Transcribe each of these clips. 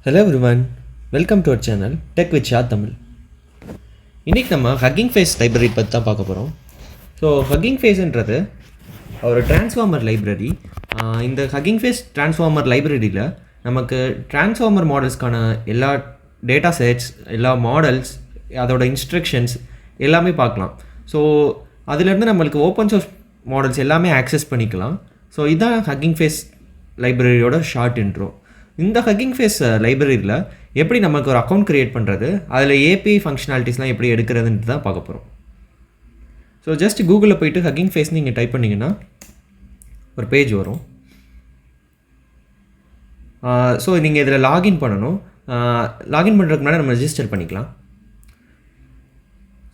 Hello everyone, welcome to our channel Tech with Shah Tamil. இன்றைக்கி நம்ம HuggingFace library பற்றி தான் பார்க்க போகிறோம். ஸோ HuggingFaceன்றது ஒரு டிரான்ஸ்ஃபார்மர் லைப்ரரி. இந்த HuggingFace டிரான்ஸ்ஃபார்மர் லைப்ரரியில் நமக்கு டிரான்ஸ்ஃபார்மர் மாடல்ஸ்க்கான எல்லா டேட்டா செட்ஸ், எல்லா மாடல்ஸ், அதோட இன்ஸ்ட்ரக்ஷன்ஸ் எல்லாமே பார்க்கலாம். ஸோ அதிலேருந்து நம்மளுக்கு ஓப்பன் சோர்ஸ் மாடல்ஸ் எல்லாமே ஆக்சஸ் பண்ணிக்கலாம். ஸோ இதுதான் HuggingFace லைப்ரரியோட ஷார்ட் இன்ட்ரோ. இந்த HuggingFace லைப்ரரியில் எப்படி நமக்கு ஒரு அக்கௌண்ட் க்ரியேட் பண்ணுறது, அதில் ஏபிஐ ஃபங்க்ஷனாலிட்டிஸ்லாம் எப்படி எடுக்கிறதுன்ட்டு தான் பார்க்க போகிறோம். ஸோ ஜஸ்ட் கூகுளில் போய்ட்டு HuggingFace நீங்கள் டைப் பண்ணிங்கன்னா ஒரு பேஜ் வரும். ஸோ நீங்கள் இதில் லாகின் பண்ணணும். லாகின் பண்ணுறதுக்கு முன்னாடி நம்ம ரெஜிஸ்டர் பண்ணிக்கலாம்.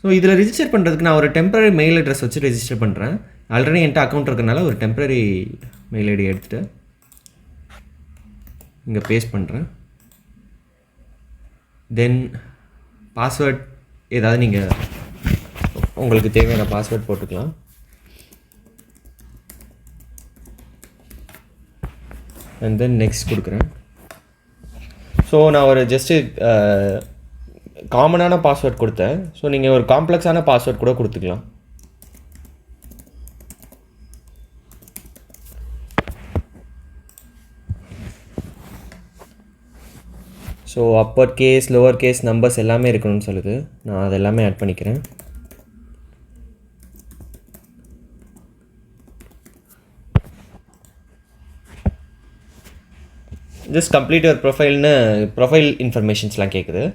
ஸோ இதில் ரெஜிஸ்டர் பண்ணுறதுக்கு நான் ஒரு டெம்பரரி மெயில் அட்ரஸ் வச்சு ரெஜிஸ்டர் பண்ணுறேன். ஆல்ரெடி என்கிட்ட அக்கௌண்ட் இருக்கிறனால ஒரு டெம்பரரி மெயில் ஐடி எடுத்துகிட்டு இங்கே பேஸ்ட் பண்ணுறேன். தென் பாஸ்வேர்ட் ஏதாவது நீங்கள் உங்களுக்கு தேவையான பாஸ்வேர்ட் போட்டுக்கலாம். அண்ட் தென் நெக்ஸ்ட் கொடுக்குறேன். ஸோ நான் ஒரு ஜஸ்ட்டு காமனான பாஸ்வேர்ட் கொடுத்தேன். ஸோ நீங்கள் ஒரு காம்ப்ளெக்ஸான பாஸ்வேர்ட் கூட கொடுத்துக்கலாம். So upper case, lower case, numbers எல்லாமே இருக்கணும்னு சொல்லுது. நான் அது எல்லாமே ஆட் பண்ணிக்கிறேன். ஜஸ்ட் கம்ப்ளீட் யுவர் ப்ரொஃபைல்னு ப்ரொஃபைல் இன்ஃபர்மேஷன்ஸ்லாம் கேட்குது.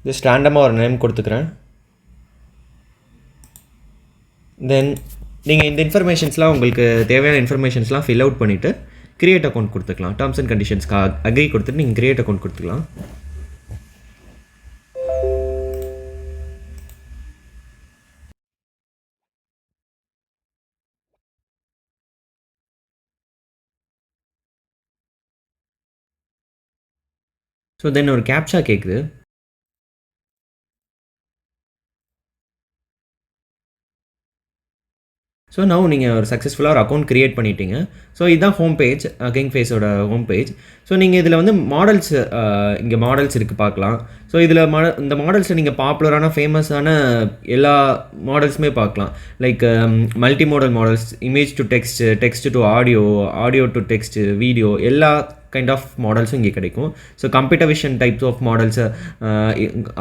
ஜஸ்ட் ரேண்டமாக ஒரு நேம் கொடுத்துக்கிறேன். தென் நீங்கள் இந்த இன்ஃபர்மேஷன்ஸ்லாம் உங்களுக்கு தேவையான இன்ஃபர்மேஷன்ஸ்லாம் ஃபில் அவுட் பண்ணிவிட்டு க்ரியேட் அக்கௌண்ட் கொடுத்துக்கலாம். டேர்ம்ஸ் அண்ட் கண்டிஷன்ஸ்க்கு அக்ரி கொடுத்துட்டு நீங்கள் க்ரியேட் அக்கௌண்ட் கொடுத்துக்கலாம். ஸோ தென் ஒரு கேப்சா கேட்குது. ஸோ நவ் நீங்கள் ஒரு சக்ஸஸ்ஃபுல்லாக ஒரு அக்கௌண்ட் க்ரியேட் பண்ணிட்டீங்க. ஸோ இதுதான் ஹோம் பேஜ், HuggingFaceோட ஹோம் பேஜ். ஸோ நீங்கள் இதில் வந்து மாடல்ஸ், இங்கே மாடல்ஸ் இருக்குது பார்க்கலாம். ஸோ இதில் இந்த மாடல்ஸில் நீங்கள் பாப்புலரான ஃபேமஸான எல்லா மாடல்ஸுமே பார்க்கலாம். Like multi models, image to text, text to audio, audio to text, video, எல்லா கைண்ட் ஆஃப் மாடல்ஸும் இங்கே கிடைக்கும். So computer vision types of மாடல்ஸை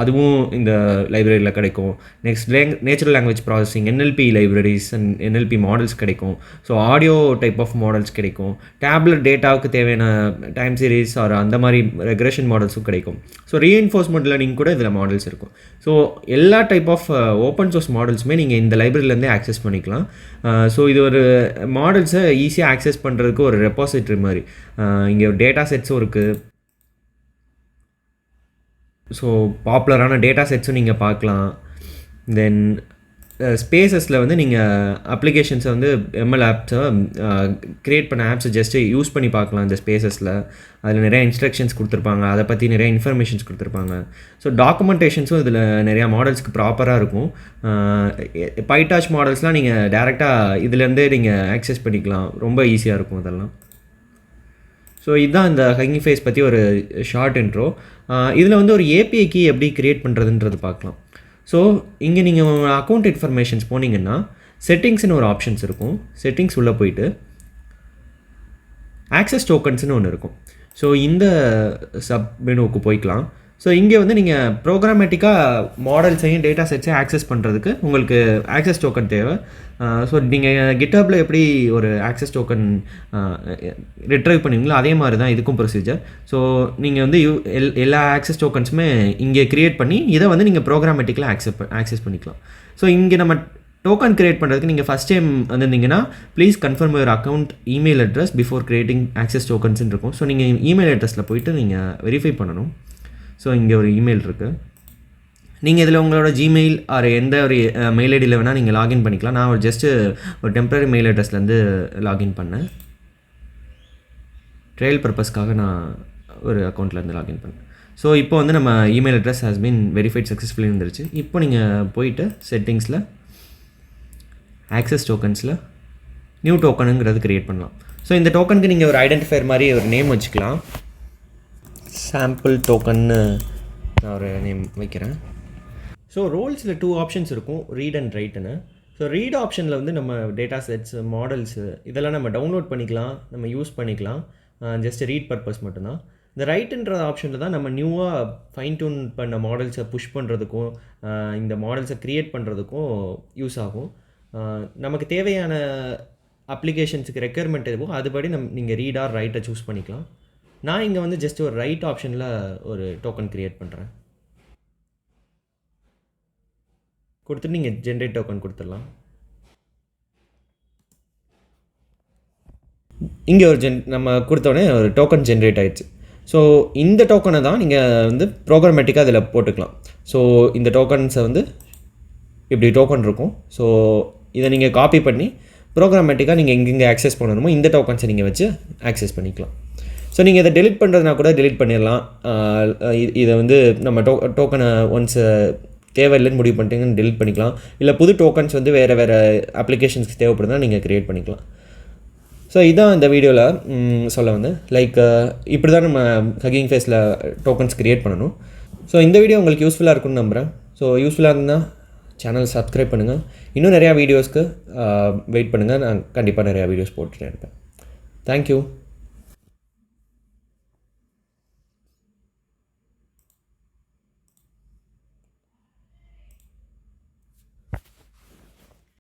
அதுவும் இந்த லைப்ரரியில் கிடைக்கும். Next natural language processing, NLP libraries and NLP models கிடைக்கும். So audio type of models கிடைக்கும். டேப்லெட் டேட்டாவுக்கு தேவையான டைம் சீரீஸ் ஆர் அந்த மாதிரி ரெக்ரெஷன் மாடல்ஸும் கிடைக்கும். ஸோ ரீஎன்ஃபோர்ஸ்மெண்ட் லேர்னிங் கூட இதில் மாடல்ஸ் இருக்கும். ஸோ எல்லா டைப் ஆஃப் ஓப்பன் சோர்ஸ் மாடல்ஸுமே நீங்கள் இந்த லைப்ரரியிலேருந்தே ஆக்சஸ் பண்ணிக்கலாம். ஸோ இது ஒரு மாடல்ஸை ஈஸியாக ஆக்சஸ் பண்ணுறதுக்கு ஒரு ரெப்பாசிட்ரி மாதிரி. இங்கே டேட்டா செட்ஸும் இருக்குது. ஸோ பாப்புலரான டேட்டா செட்ஸும் நீங்கள் பார்க்கலாம். தென் ஸ்பேசஸில் வந்து நீங்கள் அப்ளிகேஷன்ஸை வந்து ML ஆப்ஸை க்ரியேட் பண்ண ஆப்ஸை ஜஸ்ட்டு யூஸ் பண்ணி பார்க்கலாம். இந்த ஸ்பேசஸில் அதில் நிறையா இன்ஸ்ட்ரக்ஷன்ஸ் கொடுத்துருப்பாங்க, அதை பற்றி நிறைய இன்ஃபர்மேஷன்ஸ் கொடுத்துருப்பாங்க. ஸோ டாக்குமெண்டேஷன்ஸும் இதில் நிறையா மாடல்ஸ்க்கு ப்ராப்பராக இருக்கும். பைடாச் மாடல்ஸ்லாம் நீங்கள் டேரெக்டாக இதுலேருந்தே நீங்கள் ஆக்சஸ் பண்ணிக்கலாம். ரொம்ப ஈஸியாக இருக்கும் அதெல்லாம். ஸோ இதுதான் இந்த HuggingFace பற்றி ஒரு ஷார்ட் இன்ட்ரோ. இதில் வந்து ஒரு API கீ எப்படி க்ரியேட் பண்ணுறதுன்றது பார்க்கலாம். ஸோ இங்கே நீங்கள் உங்கள் அக்கௌண்ட் இன்ஃபர்மேஷன்ஸ் போனீங்கன்னா செட்டிங்ஸ்னு ஒரு ஆப்ஷன்ஸ் இருக்கும். செட்டிங்ஸ் உள்ளே போயிட்டு ஆக்சஸ் டோக்கன்ஸ்னு ஒன்று இருக்கும். ஸோ இந்த சப் மெனுவுக்கு போய்க்கலாம். ஸோ இங்கே வந்து நீங்கள் ப்ரோக்ராமேட்டிக்காக மாடல்ஸையும் டேட்டா செட்ஸையும் ஆக்சஸ் பண்ணுறதுக்கு உங்களுக்கு ஆக்சஸ் டோக்கன் தேவை. ஸோ நீங்கள் கிட்ஹப்பில் எப்படி ஒரு ஆக்சஸ் டோக்கன் ரிட்ரைவ் பண்ணுவீங்களோ அதே மாதிரி தான் இதுக்கும் ப்ரொசீஜர். ஸோ நீங்கள் வந்து எல்லா ஆக்சஸ் டோக்கன்ஸுமே இங்கே க்ரியேட் பண்ணி இதை வந்து நீங்கள் ப்ரோக்ராமேட்டிக்கில் ஆக்சஸ் பண்ணிக்கலாம். ஸோ இங்கே நம்ம டோக்கன் க்ரியேட் பண்ணுறதுக்கு நீங்கள் ஃபஸ்ட் டைம் வந்திருந்தீங்கன்னா please confirm your account email address before creating access டோக்கன்ஸ்ன்னு இருக்கும். ஸோ நீங்கள் இமெயில் அட்ரஸில் போய்ட்டு நீங்கள் வெரிஃபை பண்ணணும். ஸோ இங்கே ஒரு இமெயில் இருக்குது. நீங்கள் இதில் உங்களோட ஜிமெயில் ஆர் எந்த ஒரு மெயில் ஐடியில் வேணால் நீங்கள் லாகின் பண்ணிக்கலாம். நான் ஒரு ஜஸ்ட்டு ஒரு டெம்பரரி மெயில் அட்ரஸ்லேருந்து லாகின் பண்ணேன். ட்ரையல் பர்பஸ்க்காக நான் ஒரு அக்கௌண்ட்லேருந்து லாகின் பண்ணேன். ஸோ இப்போ வந்து நம்ம email address has been verified successfully இருந்துருச்சு. இப்போ நீங்கள் போயிட்டு செட்டிங்ஸில் ஆக்சஸ் டோக்கன்ஸில் நியூ டோக்கனுங்கிறது க்ரியேட் பண்ணலாம். ஸோ இந்த டோக்கனுக்கு நீங்கள் ஒரு ஐடென்டிஃபையர் மாதிரி ஒரு நேம் வச்சுக்கலாம். சாம்பிள் டோக்கன்னு நான் ஒரு நேம் வைக்கிறேன். ஸோ ரோல்ஸில் 2 ஆப்ஷன்ஸ் இருக்கும், ரீட் அண்ட் ரைட்டுன்னு. ஸோ ரீட் ஆப்ஷனில் வந்து நம்ம டேட்டா செட்ஸ், மாடல்ஸு இதெல்லாம் நம்ம டவுன்லோட் பண்ணிக்கலாம், நம்ம யூஸ் பண்ணிக்கலாம், ஜஸ்ட் ரீட் பர்பஸ் மட்டும்தான். இந்த ரைட்டுன்ற ஆப்ஷனில் தான் நம்ம நியூவாக ஃபைன் டியூன் பண்ண மாடல்ஸை புஷ் பண்ணுறதுக்கும் இந்த மாடல்ஸை க்ரியேட் பண்ணுறதுக்கும் யூஸ் ஆகும். நமக்கு தேவையான அப்ளிகேஷன்ஸுக்கு ரெக்யர்மெண்ட் எதுவோ அதுபடி நீங்கள் ரீட் ஆர் ரைட்டை சூஸ் பண்ணிக்கலாம். நான் இங்கே வந்து ஜஸ்ட் ஒரு ரைட் ஆப்ஷனில் ஒரு டோக்கன் க்ரியேட் பண்ணுறேன். கொடுத்துட்டு நீங்கள் ஜென்ரேட் டோக்கன் கொடுத்துடலாம். இங்கே ஒரு நம்ம கொடுத்தோடனே ஒரு டோக்கன் ஜென்ரேட் ஆகிடுச்சு. ஸோ இந்த டோக்கனை தான் நீங்கள் வந்து ப்ரோக்ராமேட்டிக்காக அதில் போட்டுக்கலாம். ஸோ இந்த டோக்கன்ஸை வந்து இப்படி டோக்கன் இருக்கும். ஸோ இதை நீங்கள் காப்பி பண்ணி ப்ரோக்ராமேட்டிக்காக நீங்கள் எங்கெங்கே ஆக்சஸ் பண்ணணுமோ இந்த டோக்கன்ஸை நீங்கள் வச்சு ஆக்சஸ் பண்ணிக்கலாம். ஸோ நீங்கள் இதை டெலிட் பண்ணுறதுனா கூட டெலிட் பண்ணிடலாம். இதை வந்து நம்ம டோக்கனை ஒன்ஸ் தேவையில்லைன்னு முடிவு பண்ணிட்டீங்கன்னு டெலிட் பண்ணிக்கலாம். இல்லை புது டோக்கன்ஸ் வந்து வேறு அப்ளிகேஷன்ஸ்க்கு தேவைப்படுதுன்னா நீங்கள் க்ரியேட் பண்ணிக்கலாம். ஸோ இதான் இந்த வீடியோவில் சொல்ல வந்து இப்படி தான் நம்ம HuggingFaceல டோக்கன்ஸ் க்ரியேட் பண்ணணும். ஸோ இந்த வீடியோ உங்களுக்கு யூஸ்ஃபுல்லாக இருக்குன்னு நம்புகிறேன். ஸோ யூஸ்ஃபுல்லாக இருந்தால் சேனல் சப்ஸ்கிரைப் பண்ணுங்கள். இன்னும் நிறையா வீடியோஸ்க்கு வெயிட் பண்ணுங்கள். நான் கண்டிப்பாக நிறையா வீடியோஸ் போட்டுகிட்டே இருப்பேன். தேங்க்யூ.